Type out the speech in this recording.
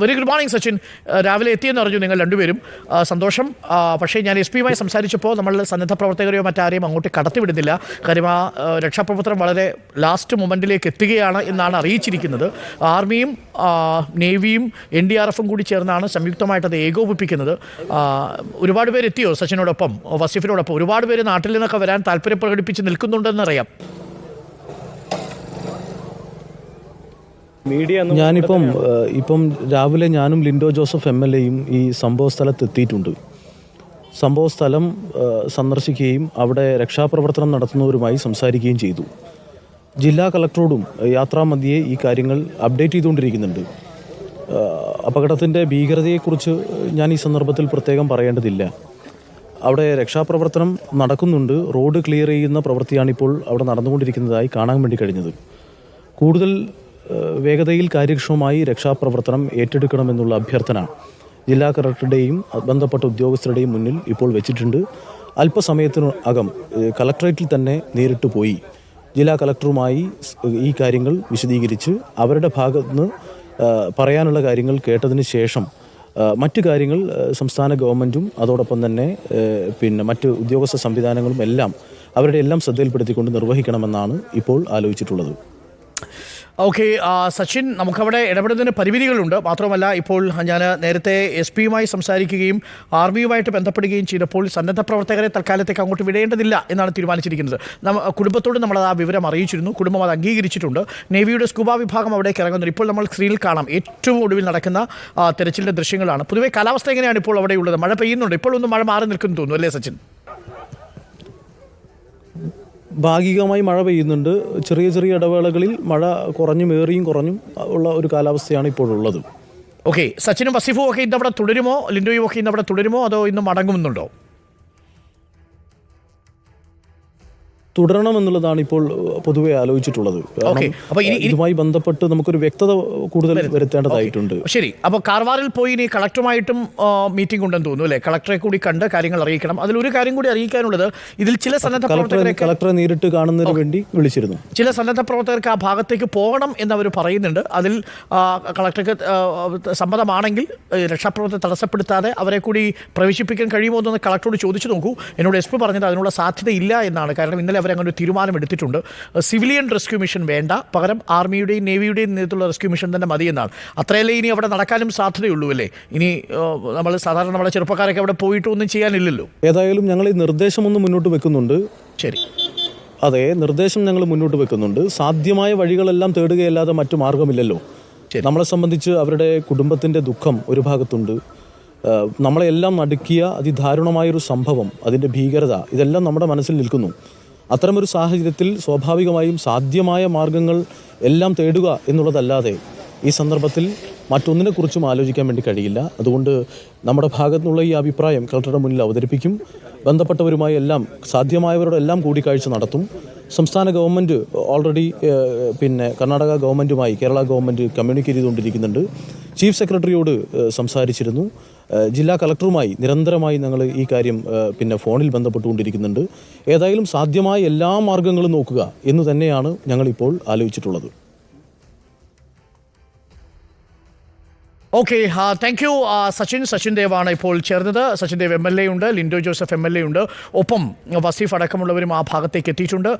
Very good morning Sachin. രാവിലെ എത്തിയെന്ന് പറഞ്ഞു നിങ്ങൾ രണ്ടുപേരും, സന്തോഷം. പക്ഷേ ഞാൻ എസ് പിയുമായി സംസാരിച്ചപ്പോൾ നമ്മൾ സന്നദ്ധ പ്രവർത്തകരെയോ മറ്റാരെയും അങ്ങോട്ട് കടത്തിവിടുന്നില്ല. കാര്യം ആ രക്ഷാപ്രവർത്തനം വളരെ ലാസ്റ്റ് മൊമെൻറ്റിലേക്ക് എത്തുകയാണ് എന്നാണ് അറിയിച്ചിരിക്കുന്നത്. ആർമിയും നേവിയും NDRFും കൂടി ചേർന്നാണ് സംയുക്തമായിട്ടത് ഏകോപിപ്പിക്കുന്നത്. ഒരുപാട് പേര് എത്തിയോ സച്ചിനോടൊപ്പം, വസീഫിനോടൊപ്പം? ഒരുപാട് പേര് നാട്ടിൽ നിന്നൊക്കെ വരാൻ താല്പര്യം പ്രകടിപ്പിച്ച് നിൽക്കുന്നുണ്ടെന്നറിയാം. ഇപ്പം രാവിലെ ഞാനും ലിൻഡോ ജോസഫ് MLAയും ഈ സംഭവ സ്ഥലത്ത് എത്തിയിട്ടുണ്ട്. സംഭവ സ്ഥലം സന്ദർശിക്കുകയും അവിടെ രക്ഷാപ്രവർത്തനം നടത്തുന്നവരുമായി സംസാരിക്കുകയും ചെയ്തു. ജില്ലാ കളക്ടറോടും യാത്രാമധ്യേ ഈ കാര്യങ്ങൾ അപ്ഡേറ്റ് ചെയ്തുകൊണ്ടിരിക്കുന്നുണ്ട്. അപകടത്തിൻ്റെ ഭീകരതയെക്കുറിച്ച് ഞാൻ ഈ സന്ദർഭത്തിൽ പ്രത്യേകം പറയേണ്ടതില്ല. അവിടെ രക്ഷാപ്രവർത്തനം നടക്കുന്നുണ്ട്. റോഡ് ക്ലിയർ ചെയ്യുന്ന പ്രവൃത്തിയാണിപ്പോൾ അവിടെ നടന്നുകൊണ്ടിരിക്കുന്നതായി കാണാൻ വേണ്ടി കഴിഞ്ഞത്. കൂടുതൽ വേഗതയിൽ കാര്യക്ഷമമായി രക്ഷാപ്രവർത്തനം ഏറ്റെടുക്കണമെന്നുള്ള അഭ്യർത്ഥന ജില്ലാ കളക്ടറുടെയും ബന്ധപ്പെട്ട ഉദ്യോഗസ്ഥരുടെയും മുന്നിൽ ഇപ്പോൾ വെച്ചിട്ടുണ്ട്. അല്പസമയത്തിനകം കളക്ടറേറ്റിൽ തന്നെ നേരിട്ട് പോയി ജില്ലാ കളക്ടറുമായി ഈ കാര്യങ്ങൾ വിശദീകരിച്ച് അവരുടെ ഭാഗത്തുനിന്ന് പറയാനുള്ള കാര്യങ്ങൾ കേട്ടതിന് ശേഷം മറ്റു കാര്യങ്ങൾ സംസ്ഥാന ഗവൺമെൻറ്റും അതോടൊപ്പം തന്നെ മറ്റ് ഉദ്യോഗസ്ഥ സംവിധാനങ്ങളും എല്ലാം അവരുടെ എല്ലാം ശ്രദ്ധയിൽപ്പെടുത്തിക്കൊണ്ട് നിർവഹിക്കണമെന്നാണ് ഇപ്പോൾ ആലോചിച്ചിട്ടുള്ളത്. ഓക്കെ സച്ചിൻ, നമുക്കവിടെ ഇടപെടുന്നതിന് പരിമിതികളുണ്ട്. മാത്രമല്ല ഇപ്പോൾ ഞാൻ നേരത്തെ SP യുമായി സംസാരിക്കുകയും ആർമിയുമായിട്ട് ബന്ധപ്പെടുകയും ചെയ്തപ്പോൾ സന്നദ്ധ പ്രവർത്തകരെ തൽക്കാലത്തേക്ക് അങ്ങോട്ട് വിടേണ്ടതില്ല എന്നാണ് തീരുമാനിച്ചിരിക്കുന്നത്. കുടുംബത്തോട് നമ്മളത് ആ വിവരം അറിയിച്ചിരുന്നു. കുടുംബം അത് അംഗീകരിച്ചിട്ടുണ്ട്. നേവിയുടെ സ്കൂബ വിഭാഗം അവിടേക്ക് ഇറങ്ങുന്നുണ്ട്. ഇപ്പോൾ നമ്മൾ സ്ക്രീനിൽ കാണാം ഏറ്റവും ഒടുവിൽ നടക്കുന്ന തെരച്ചിലിൻ്റെ ദൃശ്യങ്ങളാണ്. പൊതുവെ കാലാവസ്ഥ എങ്ങനെയാണ് ഇപ്പോൾ അവിടെയുള്ളത്? മഴ പെയ്യുന്നുണ്ട്? ഇപ്പോൾ ഒന്ന് മഴ മാറി നിൽക്കുന്നു തോന്നുന്നു അല്ലേ സച്ചിൻ? ഭാഗികമായി മഴ പെയ്യുന്നുണ്ട്. ചെറിയ ചെറിയ ഇടവേളകളിൽ മഴ കുറഞ്ഞും കുറഞ്ഞും ഉള്ള ഒരു കാലാവസ്ഥയാണ് ഇപ്പോഴുള്ളത്. ഓക്കെ, സച്ചിനും വസീഫും ഒക്കെ ഇന്നവിടെ തുടരുമോ? ലിൻഡോയും ഒക്കെ ഇന്നവിടെ തുടരുമോ അതോ ഇന്ന് മടങ്ങുമെന്നുണ്ടോ? തുടരണമെന്നുള്ളതാണ് ഇപ്പോൾ പൊതുവെ ആലോചിച്ചിട്ടുള്ളത്. ഇതുമായി ബന്ധപ്പെട്ട് നമുക്കൊരു വ്യക്തത കൂടുതൽ വരുത്തേണ്ടതായിട്ടുണ്ട്. ശരി, അപ്പോൾ കാർവാറിൽ പോയി ഇനി കളക്ടറുമായിട്ടും മീറ്റിംഗ് ഉണ്ടെന്ന് തോന്നുന്നു അല്ലേ? കളക്ടറെ കൂടി കണ്ട് കാര്യങ്ങൾ അറിയിക്കണം. അതിലൊരു കാര്യം കൂടി അറിയിക്കാനുള്ളത്, ഇതിൽ ചില സന്നദ്ധ പ്രവർത്തകരെ കളക്ടറെ നേരിട്ട് കാണുന്നതിന് വേണ്ടി വിളിച്ചിരുന്നു. ചില സന്നദ്ധ പ്രവർത്തകർക്ക് ആ ഭാഗത്തേക്ക് പോകണം എന്നവർ പറയുന്നുണ്ട്. അതിൽ കളക്ടർക്ക് സമ്മതമാണെങ്കിൽ രക്ഷാപ്രവർത്തനം തടസ്സപ്പെടുത്താതെ അവരെ കൂടി പ്രവേശിപ്പിക്കാൻ കഴിയുമോ എന്നൊന്ന് കളക്ടറോട് ചോദിച്ചു നോക്കൂ. എന്നോട് SP പറഞ്ഞത് അതിനുള്ള സാധ്യതയില്ല എന്നാണ്. കാരണം ഇന്നലെ അവരങ്ങനെ ഒരു തീരുമാനമെടുത്തിട്ടുണ്ട്. സിവിലിയൻ റെസ്ക്യൂ മിഷൻ വേണ്ട, പകരം ആർമിയുടെയും നേവിയുടെയും നേതൃത്വമുള്ള റെസ്ക്യൂ മിഷൻ തന്നെ മതിയെന്നാണ്. അത്രയല്ലേ ഇനി അവിടെ നടക്കാനും സാധ്യതയുള്ളൂ അല്ലേ? ഇനി നമ്മൾ സാധാരണ നമ്മളെ ചെറുപ്പക്കാരൊക്കെ അവിടെ പോയിട്ടൊന്നും ചെയ്യാനില്ലല്ലോ. ഏതായാലും ഞങ്ങൾ ഈ നിർദ്ദേശമൊന്നും മുന്നോട്ട് വെക്കുന്നുണ്ട്. ശരി, അതെ, നിർദ്ദേശം ഞങ്ങൾ മുന്നോട്ട് വെക്കുന്നുണ്ട്. സാധ്യമായ വഴികളെല്ലാം തേടുകയല്ലാതെ മറ്റു മാർഗമില്ലല്ലോ. നമ്മളെ സംബന്ധിച്ച് അവരുടെ കുടുംബത്തിൻ്റെ ദുഃഖം ഒരു ഭാഗത്തുണ്ട്. നമ്മളെല്ലാം നടുക്കിയ അതിദാരുണമായൊരു സംഭവം, അതിൻ്റെ ഭീകരത, ഇതെല്ലാം നമ്മുടെ മനസ്സിൽ നിൽക്കുന്നു. അത്തരമൊരു സാഹചര്യത്തിൽ സ്വാഭാവികമായും സാധ്യമായ മാർഗങ്ങൾ എല്ലാം തേടുക എന്നുള്ളതല്ലാതെ ഈ സന്ദർഭത്തിൽ മറ്റൊന്നിനെക്കുറിച്ചും ആലോചിക്കാൻ വേണ്ടി കഴിയില്ല. അതുകൊണ്ട് നമ്മുടെ ഭാഗത്തുനിന്നുള്ള ഈ അഭിപ്രായം കളക്ടറുടെ മുന്നിൽ അവതരിപ്പിക്കും. ബന്ധപ്പെട്ടവരുമായി എല്ലാം സാധ്യമായവരോടെല്ലാം കൂടിക്കാഴ്ച നടത്തും. സംസ്ഥാന ഗവൺമെൻറ് ഓൾറെഡി കർണാടക ഗവൺമെൻറ്റുമായി കേരള ഗവൺമെൻറ് കമ്മ്യൂണിക്കേറ്റ് ചെയ്തുകൊണ്ടിരിക്കുന്നുണ്ട്. ചീഫ് സെക്രട്ടറിയോട് സംസാരിച്ചിരുന്നു. ജില്ലാ കളക്ടറുമായി നിരന്തരമായി ഞങ്ങൾ ഈ കാര്യം ഫോണിൽ ബന്ധപ്പെട്ടുകൊണ്ടിരിക്കുന്നുണ്ട്. ഏതായാലും സാധ്യമായ എല്ലാ മാർഗങ്ങളും നോക്കുക എന്ന് തന്നെയാണ് ഞങ്ങളിപ്പോൾ ആലോചിച്ചിട്ടുള്ളത്. ഓക്കെ, താങ്ക് യു സച്ചിൻ ദേവാണ് ഇപ്പോൾ ചേർന്നത്. സച്ചിൻ ദേവ് MLA ഉണ്ട്, ലിൻഡോ ജോസഫ് MLA ഉണ്ട്, ഒപ്പം വസീഫ് അടക്കമുള്ളവരും ആ ഭാഗത്തേക്ക് എത്തിയിട്ടുണ്ട്.